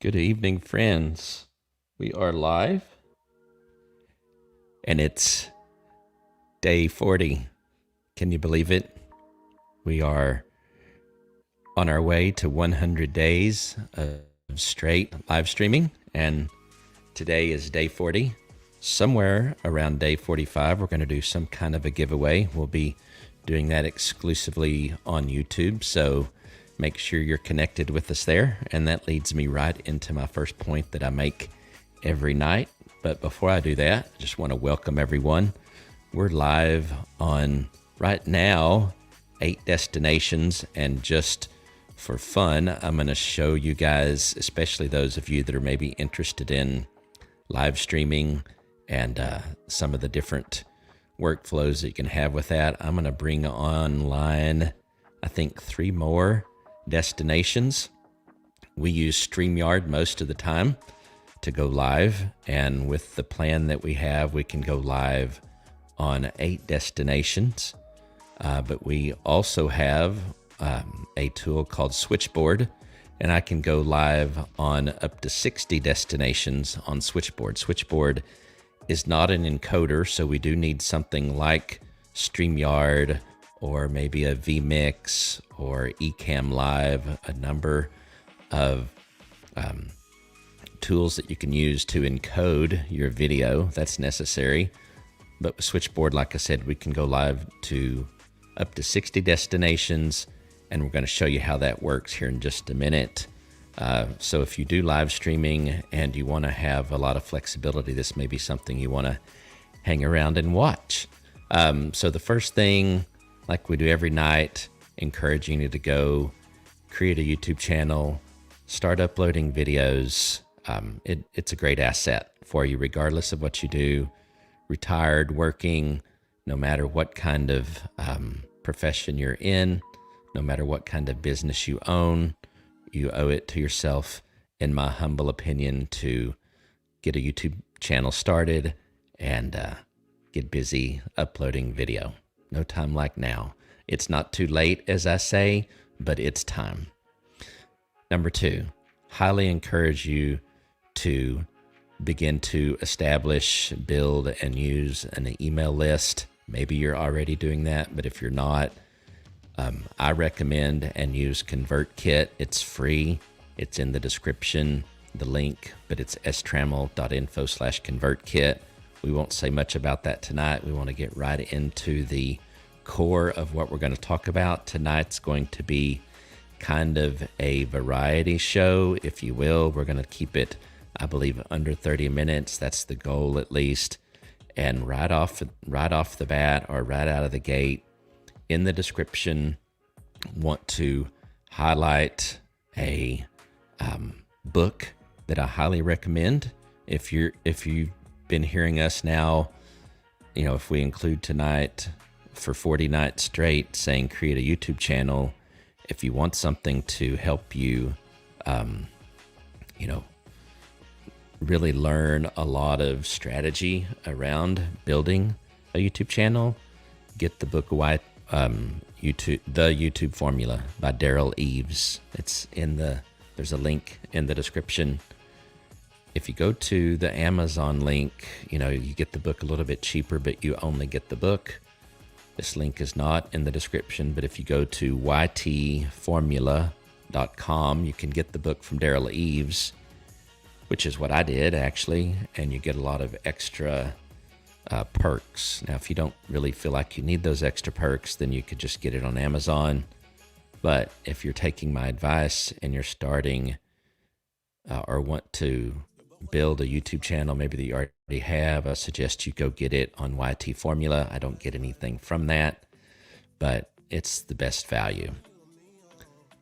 Good evening, friends. We are live, and it's day 40. Can you believe it? We are on our way to 100 days of straight live streaming, and today is day 40. Somewhere around day 45, we're going to do some kind of a giveaway. We'll be doing that exclusively on YouTube, so make sure you're connected with us there. And that leads me right into my first point that I make every night. But before I do that, I just want to welcome everyone. We're live on, right now, 8 destinations. And just for fun, I'm going to show you guys, especially those of you that are maybe interested in live streaming and some of the different workflows that you can have with that. I'm going to bring online, I think, 3 more destinations. We use StreamYard most of the time to go live, and with the plan that we have, we can go live on 8 destinations. But we also have a tool called Switchboard, and I can go live on up to 60 destinations on Switchboard. Switchboard is not an encoder, so we do need something like StreamYard or maybe a vMix or Ecamm Live, a number of tools that you can use to encode your video. That's necessary. But with Switchboard, like I said, we can go live to up to 60 destinations, and we're going to show you how that works here in just a minute. So if you do live streaming and you want to have a lot of flexibility, this may be something you want to hang around and watch. So the first thing, like we do every night, encouraging you to go create a YouTube channel, start uploading videos. It's a great asset for you, regardless of what you do, retired, working, no matter what kind of profession you're in, no matter what kind of business you own, you owe it to yourself, in my humble opinion, to get a YouTube channel started and get busy uploading video. No time like now. It's not too late, as I say, but it's time. Number 2, highly encourage you to begin to establish, build, and use an email list. Maybe you're already doing that, but if you're not, I recommend and use ConvertKit. It's free. It's in the description, the link, but it's strammel.info/ConvertKit. We won't say much about that tonight. We want to get right into the core of what we're going to talk about. Tonight's going to be kind of a variety show, if you will. We're going to keep it, I believe, under 30 minutes. That's the goal, at least. And right off the bat, or right out of the gate, in the description, want to highlight a book that I highly recommend. If you've been hearing us now, if we include tonight for 40 nights straight saying create a YouTube channel, if you want something to help you, really learn a lot of strategy around building a YouTube channel, get the book The YouTube Formula by Daryl Eves. There's a link in the description. If you go to the Amazon link, you get the book a little bit cheaper, but you only get the book. This link is not in the description, but if you go to ytformula.com, you can get the book from Daryl Eves, which is what I did, actually, and you get a lot of extra perks. Now, if you don't really feel like you need those extra perks, then you could just get it on Amazon. But if you're taking my advice and you're starting or want to build a YouTube channel, maybe that you already have, I suggest you go get it on YT Formula. I don't get anything from that, but it's the best value.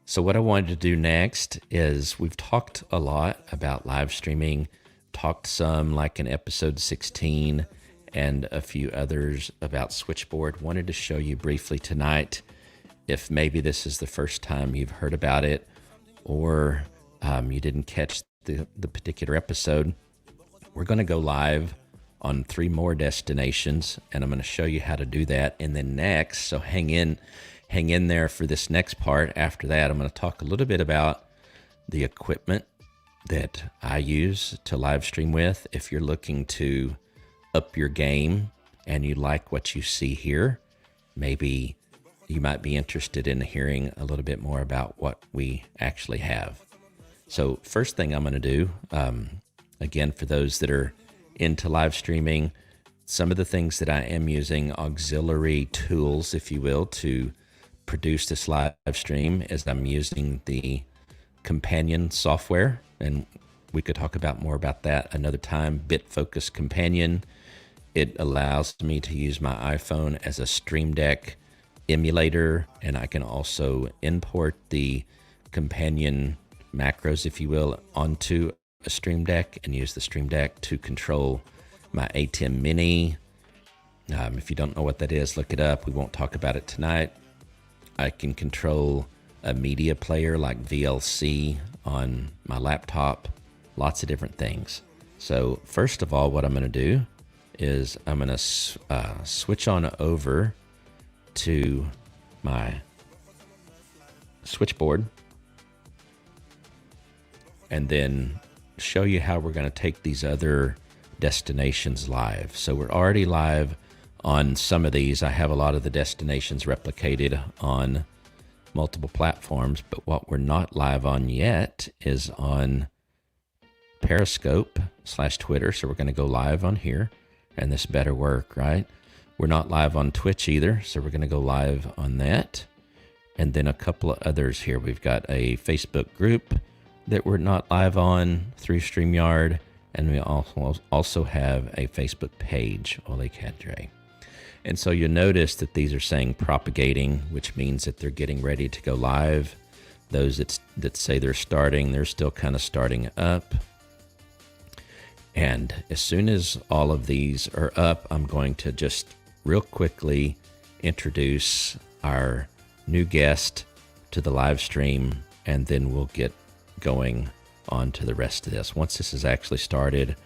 So what I wanted to do next is, we've talked a lot about live streaming, talked some like in episode 16 and a few others about Switchboard. Wanted to show you briefly tonight, if maybe this is the first time you've heard about it, or you didn't catch the particular episode. We're going to go live on 3 more destinations, and I'm going to show you how to do that. And then next, so hang in there for this next part. After that, I'm going to talk a little bit about the equipment that I use to live stream with. If you're looking to up your game and you like what you see here, maybe you might be interested in hearing a little bit more about what we actually have. So first thing I'm going to do, again, for those that are into live streaming, some of the things that I am using, auxiliary tools, if you will, to produce this live stream, is I'm using the companion software, and we could talk about more about that another time. BitFocus Companion. It allows me to use my iPhone as a Stream Deck emulator, and I can also import the companion macros, if you will, onto a Stream Deck and use the Stream Deck to control my ATEM Mini. If you don't know what that is, look it up. We won't talk about it tonight. I can control a media player like VLC on my laptop, lots of different things. So first of all, what I'm going to do is I'm going to switch on over to my switchboard and then show you how we're going to take these other destinations live. So we're already live on some of these. I have a lot of the destinations replicated on multiple platforms, but what we're not live on yet is on Periscope/Twitter. So we're going to go live on here, and this better work, right? We're not live on Twitch either, so we're going to go live on that. And then a couple of others here. We've got a Facebook group that we're not live on through StreamYard, and we also have a Facebook page, Ole Cadre. And so you'll notice that these are saying propagating, which means that they're getting ready to go live. Those that say they're starting, they're still kind of starting up. And as soon as all of these are up, I'm going to just real quickly introduce our new guest to the live stream, and then we'll get going on to the rest of this. Once this is actually started,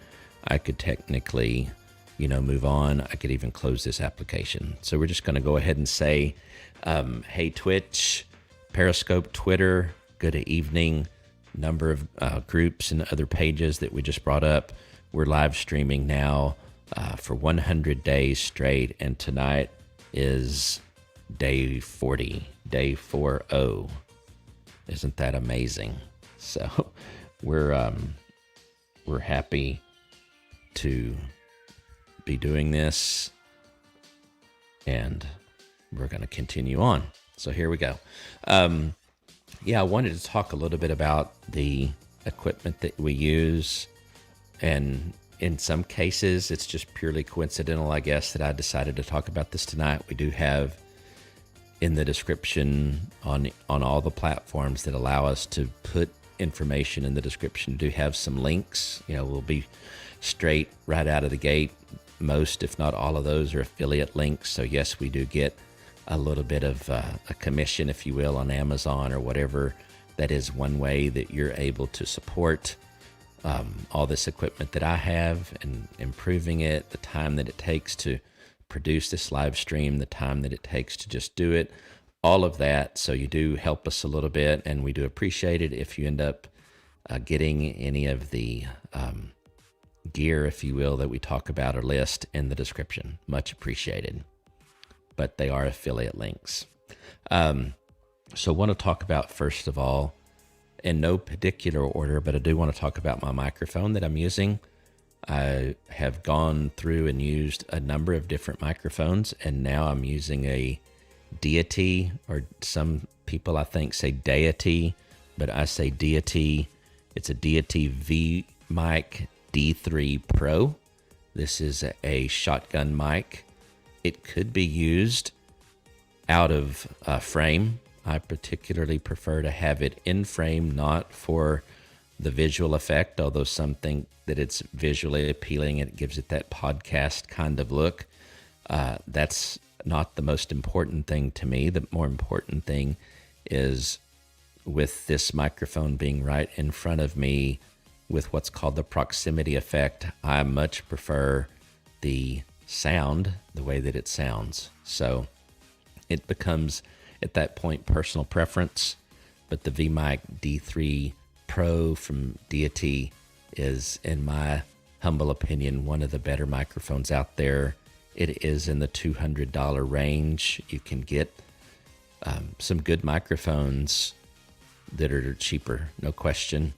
I could technically, move on. I could even close this application. So we're just going to go ahead and say, hey, Twitch, Periscope, Twitter, good evening. Number of groups and other pages that we just brought up. We're live streaming now for 100 days straight, and tonight is day 40, day 40. Isn't that amazing? So we're happy to be doing this, and we're going to continue on. So here we go. I wanted to talk a little bit about the equipment that we use, and in some cases it's just purely coincidental, I guess, that I decided to talk about this tonight. We do have in the description on all the platforms that allow us to put information in the description, do have some links. We'll be straight right out of the gate. Most, if not all of those, are affiliate links. So yes, we do get a little bit of a commission, if you will, on Amazon or whatever. That is one way that you're able to support all this equipment that I have and improving it, the time that it takes to produce this live stream, the time that it takes to just do it, all of that. So you do help us a little bit, and we do appreciate it if you end up getting any of the gear, if you will, that we talk about or list in the description. Much appreciated. But they are affiliate links. So I want to talk about, first of all, in no particular order, but I do want to talk about my microphone that I'm using. I have gone through and used a number of different microphones, and now I'm using a Deity, or some people I think say Deity, but I say Deity. It's a Deity V mic D3 Pro. This is a shotgun mic. It could be used out of frame. I particularly prefer to have it in frame, not for the visual effect, although some think that it's visually appealing and it gives it that podcast kind of look. That's not the most important thing to me. The more important thing is, with this microphone being right in front of me with what's called the proximity effect, I much prefer the sound, the way that it sounds. So it becomes, at that point, personal preference. But the VMic D3 Pro from Deity is, in my humble opinion, one of the better microphones out there. It is in the $200 range. You can get some good microphones that are cheaper, no question.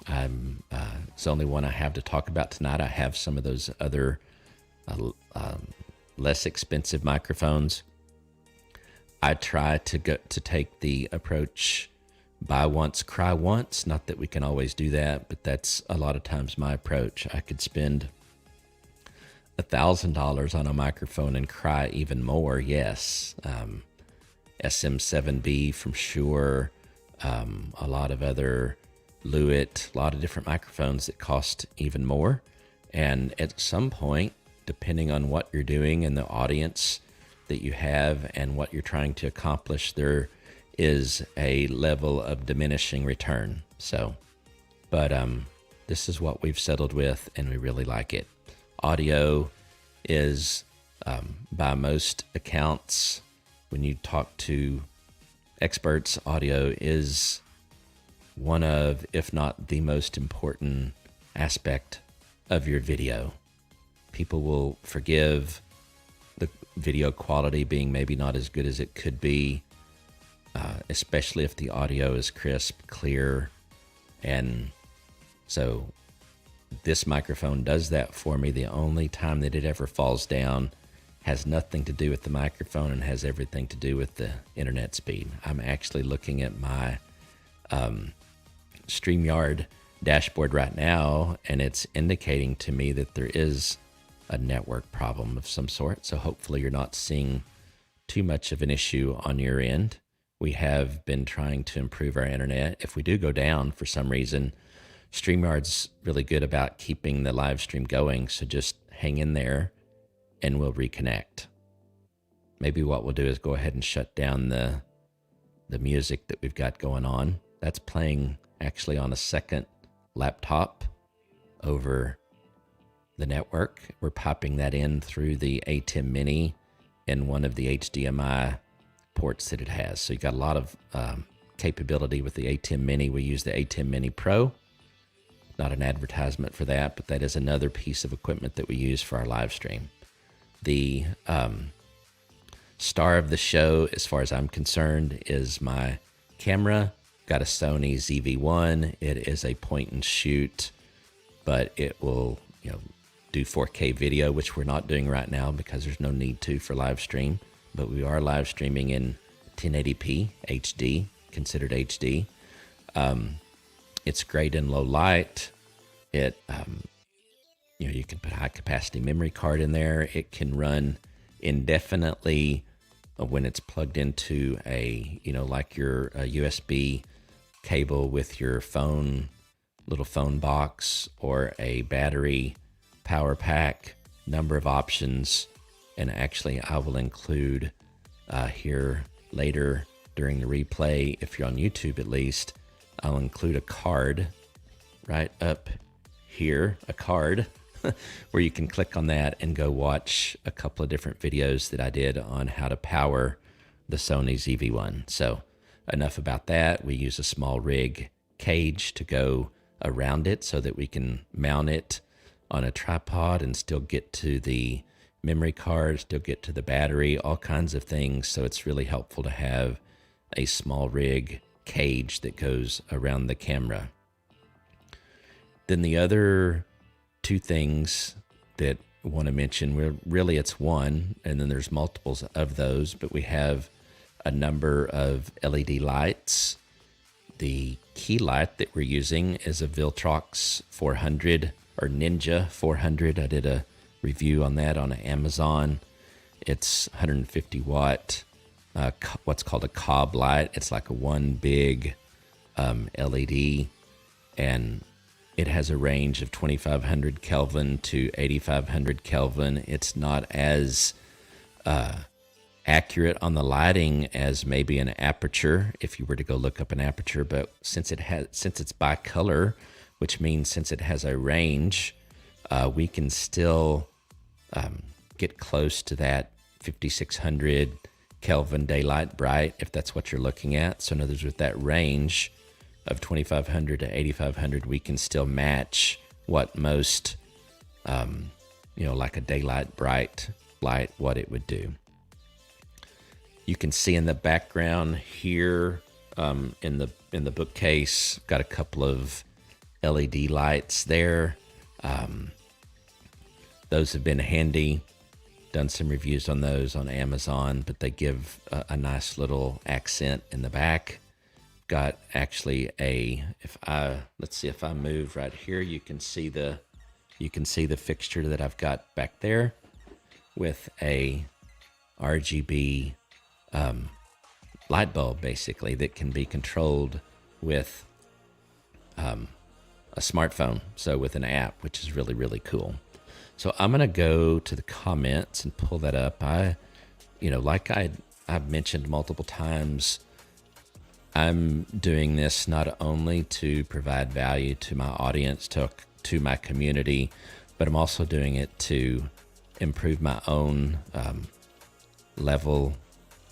It's the only one I have to talk about tonight. I have some of those other less expensive microphones. I try to take the approach buy once, cry once. Not that we can always do that, but that's a lot of times my approach. I could spend $1,000 on a microphone and cry even more. Yes. SM7B from Shure, a lot of other Lewitt, a lot of different microphones that cost even more. And at some point, depending on what you're doing and the audience that you have and what you're trying to accomplish, there is a level of diminishing return. So, but this is what we've settled with, and we really like it. Audio is, by most accounts, when you talk to experts, audio is one of, if not the most important aspect of your video. People will forgive the video quality being maybe not as good as it could be, especially if the audio is crisp, clear. And so this microphone does that for me. The only time that it ever falls down has nothing to do with the microphone and has everything to do with the internet speed. I'm actually looking at my StreamYard dashboard right now, and it's indicating to me that there is a network problem of some sort. So hopefully you're not seeing too much of an issue on your end. We have been trying to improve our internet. If we do go down for some reason, StreamYard's really good about keeping the live stream going. So just hang in there and we'll reconnect. Maybe what we'll do is go ahead and shut down the music that we've got going on. That's playing actually on a second laptop over the network. We're popping that in through the ATEM Mini and one of the HDMI ports that it has. So you got a lot of capability with the ATEM Mini. We use the ATEM Mini Pro. Not an advertisement for that, but that is another piece of equipment that we use for our live stream. The star of the show, as far as I'm concerned, is my camera. Got a Sony ZV-1. It is a point and shoot, but it will, do 4K video, which we're not doing right now because there's no need to for live stream. But we are live streaming in 1080p HD, considered HD. It's great in low light. It, you can put a high capacity memory card in there. It can run indefinitely when it's plugged into a, like your USB cable with your phone, little phone box, or a battery power pack. Number of options. And actually I will include here later during the replay, if you're on YouTube at least, I'll include a card right up here, a card where you can click on that and go watch a couple of different videos that I did on how to power the Sony ZV-1. So enough about that. We use a small rig cage to go around it so that we can mount it on a tripod and still get to the memory card, still get to the battery, all kinds of things. So it's really helpful to have a small rig cage that goes around the camera. Then the other two things that I want to mention, really it's one, and then there's multiples of those, but we have a number of LED lights. The key light that we're using is a Viltrox 400 or Ninja 400. I did a review on that on Amazon. It's 150 watt, what's called a cob light. It's like a one big LED, and it has a range of 2500 Kelvin to 8500 Kelvin. It's not as accurate on the lighting as maybe an aperture, if you were to go look up an aperture, but since it's bicolor, which means since it has a range, we can still get close to that 5600 Kelvin daylight bright if that's what you're looking at. So in other words, with that range, of 2500 to 8500, we can still match what most, like a daylight bright light, what it would do. You can see in the background here, in the bookcase, got a couple of LED lights there. Those have been handy. Done some reviews on those on Amazon, but they give a nice little accent in the back. Got actually let's see if I move right here, you can see the fixture that I've got back there with a RGB light bulb, basically, that can be controlled with a smartphone, so with an app, which is really, really cool. So I'm going to go to the comments and pull that up. Like I've mentioned multiple times, I'm doing this not only to provide value to my audience, to my community, but I'm also doing it to improve my own level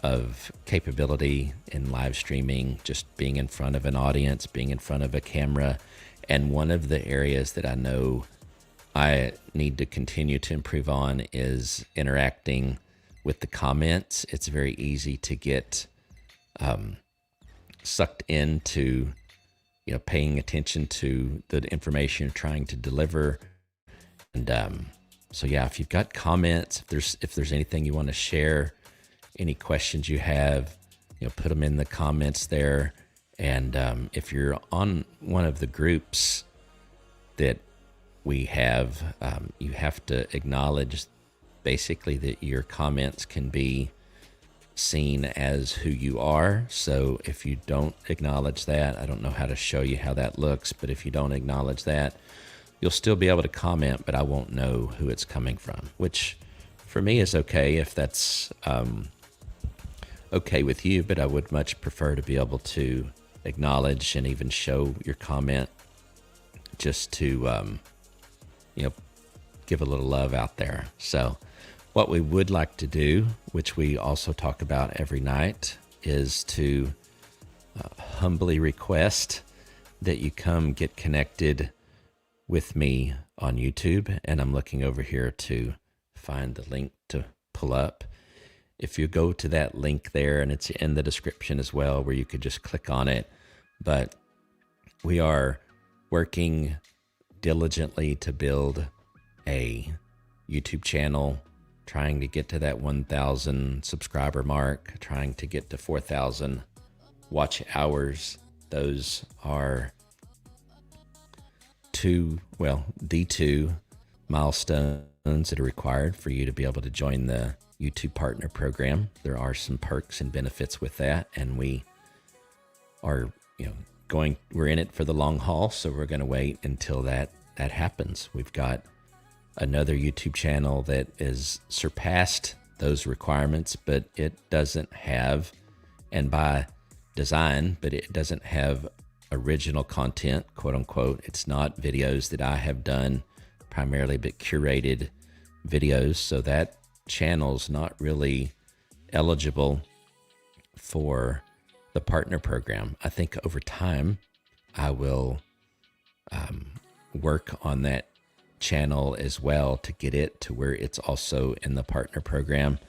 of capability in live streaming, just being in front of an audience, being in front of a camera. And one of the areas that I know I need to continue to improve on is interacting with the comments. It's very easy to get sucked into, paying attention to the information you're trying to deliver. And so yeah, if you've got comments, if there's anything you want to share, any questions you have, put them in the comments there. And if you're on one of the groups that we have, you have to acknowledge basically that your comments can be seen as who you are. So if you don't acknowledge that, I don't know how to show you how that looks, but if you don't acknowledge that, you'll still be able to comment, but I won't know who it's coming from, which for me is okay if that's okay with you, but I would much prefer to be able to acknowledge and even show your comment just to give a little love out there. So what we would like to do, which we also talk about every night, is to humbly request that you come get connected with me on YouTube. And I'm looking over here to find the link to pull up. If you go to that link there, and it's in the description as well, where you could just click on it. But we are working diligently to build a YouTube channel, trying to get to that 1,000 subscriber mark, trying to get to 4,000 watch hours. Those are the two milestones that are required for you to be able to join the YouTube Partner Program. There are some perks and benefits with that, and we are, we're in it for the long haul, so we're going to wait until that happens. We've got another YouTube channel that has surpassed those requirements, but it doesn't have, and by design, but it doesn't have original content, quote unquote. It's not videos that I have done primarily, but curated videos. So that channel's not really eligible for the partner program. I think over time I will work on that channel as well to get it to where it's also in the partner program.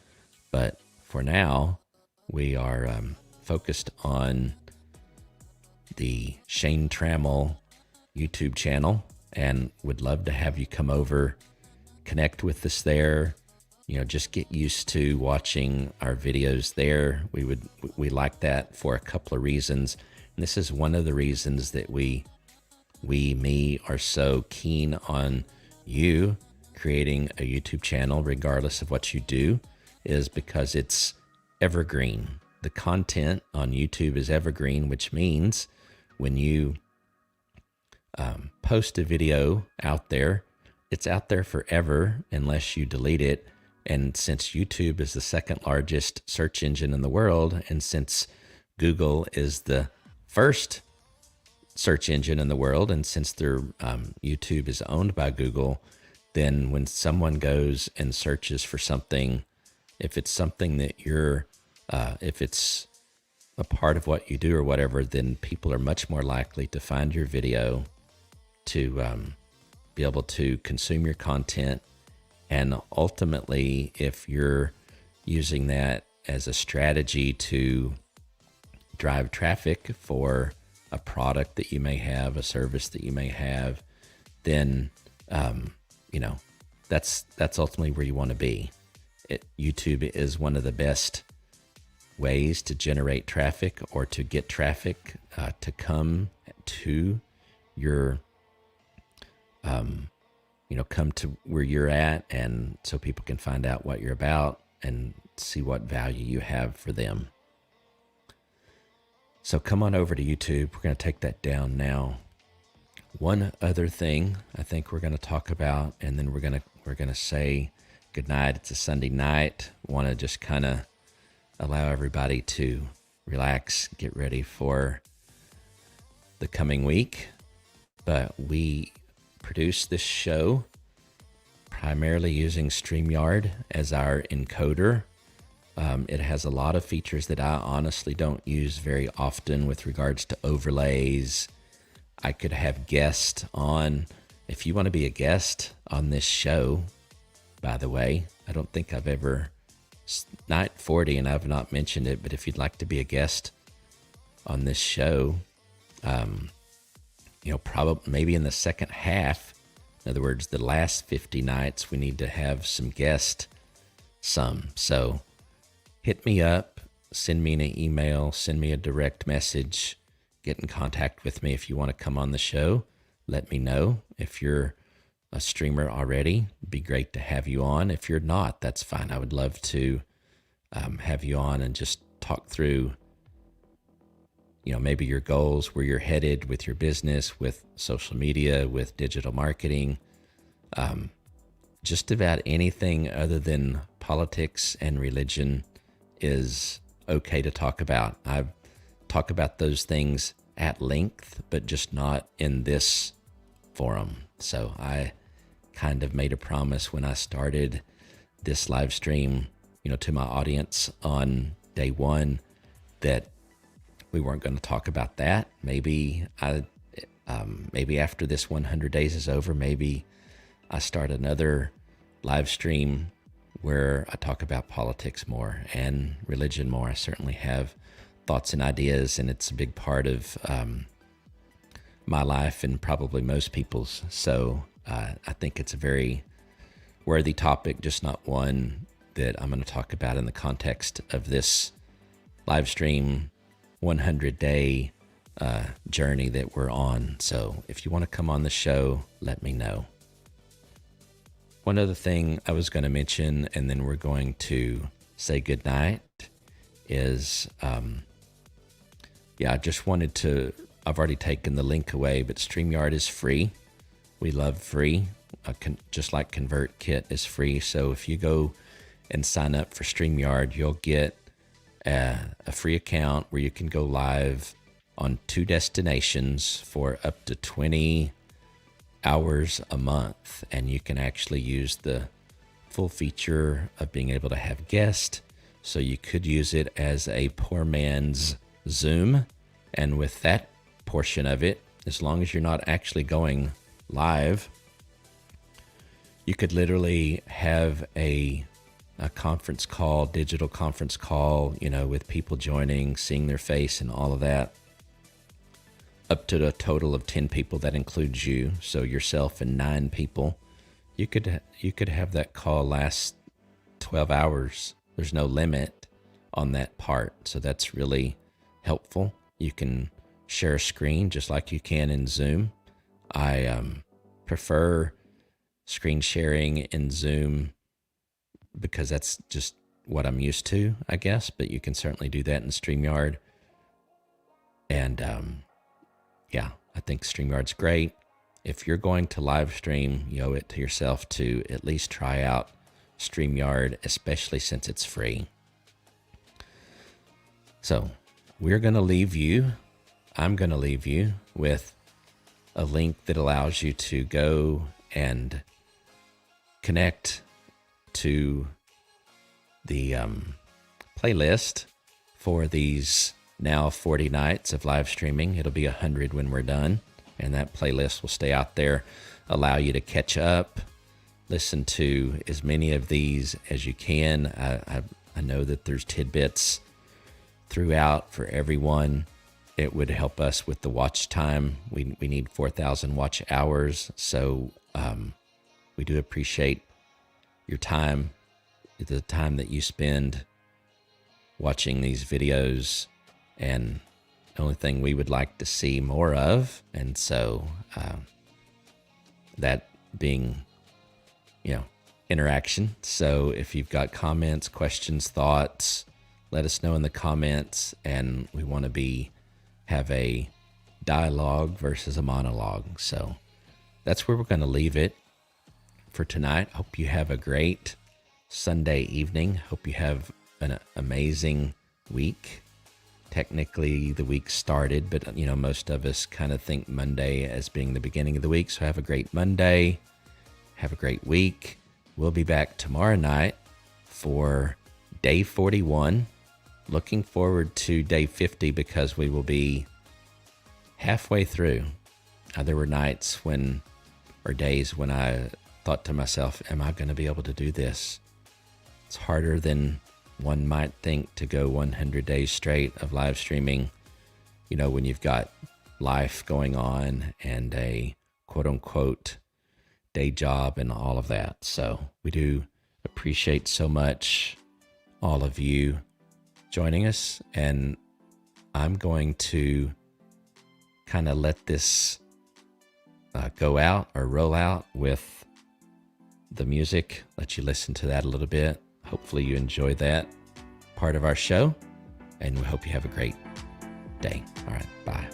But for now, we are focused on the Shane Trammel YouTube channel, and would love to have you come over, connect with us there. Just get used to watching our videos there. We like that for a couple of reasons. And this is one of the reasons that we are so keen on you creating a YouTube channel, regardless of what you do, is because it's evergreen. The content on YouTube is evergreen, which means when you post a video out there, it's out there forever unless you delete it. And since YouTube is the second largest search engine in the world, and since Google is the first search engine in the world, and since their YouTube is owned by Google, then when someone goes and searches for something, if it's something that if it's a part of what you do or whatever, then people are much more likely to find your video, to be able to consume your content. And ultimately, if you're using that as a strategy to drive traffic for a product that you may have, a service that you may have, then that's ultimately where you want to be. YouTube is one of the best ways to generate traffic or to get traffic to come to your come to where you're at, and so people can find out what you're about and see what value you have for them. So come on over to YouTube. We're going to take that down now. One other thing I think we're going to talk about, and then we're going to say good night. It's a Sunday night. Want to just kind of allow everybody to relax, get ready for the coming week. But we produce this show primarily using StreamYard as our encoder. It has a lot of features that I honestly don't use very often with regards to overlays. I could have guests on. If you want to be a guest on this show, by the way, I don't think I've ever, night 40 and I've not mentioned it, but if you'd like to be a guest on this show, probably maybe in the second half, in other words, the last 50 nights, we need to have some guests, So hit me up, send me an email, send me a direct message, get in contact with me if you want to come on the show. Let me know. If you're a streamer already, it'd be great to have you on. If you're not, that's fine. I would love to have you on and just talk through maybe your goals, where you're headed with your business, with social media, with digital marketing, just about anything other than politics and religion is okay to talk about. I talk about those things at length, but just not in this forum. So I kind of made a promise when I started this live stream, to my audience on day one, that we weren't going to talk about that. Maybe after this 100 days is over, maybe I start another live stream where I talk about politics more and religion more. I certainly have thoughts and ideas, and it's a big part of my life and probably most people's. So I think it's a very worthy topic, just not one that I'm going to talk about in the context of this live stream 100-day journey that we're on. So if you want to come on the show, let me know. One other thing I was going to mention, and then we're going to say goodnight, is I just wanted to, I've already taken the link away, but StreamYard is free. We love free, just like ConvertKit is free. So if you go and sign up for StreamYard, you'll get a free account where you can go live on 2 destinations for up to 20 hours a month, and you can actually use the full feature of being able to have guests. So you could use it as a poor man's Zoom, and with that portion of it, as long as you're not actually going live, you could literally have a conference call, digital conference call, with people joining, seeing their face and all of that, up to a total of 10 people. That includes you, so yourself and 9 people. You could have that call last 12 hours. There's no limit on that part, so that's really helpful. You can share a screen just like you can in Zoom. I prefer screen sharing in Zoom because that's just what I'm used to, I guess, but you can certainly do that in StreamYard. And I think StreamYard's great. If you're going to live stream, you owe it to yourself to at least try out StreamYard, especially since it's free. So we're going to leave you, I'm going to leave you with a link that allows you to go and connect to the playlist for these now 40 nights of live streaming. It'll be 100 when we're done, and that playlist will stay out there, allow you to catch up, listen to as many of these as you can. I know that there's tidbits throughout for everyone. It would help us with the watch time. We need 4,000 watch hours, so we do appreciate your time, the time that you spend watching these videos, and the only thing we would like to see more of. And so that being, interaction. So if you've got comments, questions, thoughts, let us know in the comments. And we want to have a dialogue versus a monologue. So that's where we're going to leave it for tonight. Hope you have a great Sunday evening. Hope you have an amazing week. Technically the week started, but most of us kind of think Monday as being the beginning of the week. So have a great Monday. Have a great week. We'll be back tomorrow night for day 41. Looking forward to day 50 because we will be halfway through. There were nights or days when I thought to myself, am I going to be able to do this? It's harder than one might think to go 100 days straight of live streaming, when you've got life going on and a quote unquote day job and all of that. So we do appreciate so much all of you joining us, and I'm going to kind of let this go out or roll out with the music, let you listen to that a little bit. Hopefully you enjoy that part of our show, and we hope you have a great day. All right, bye.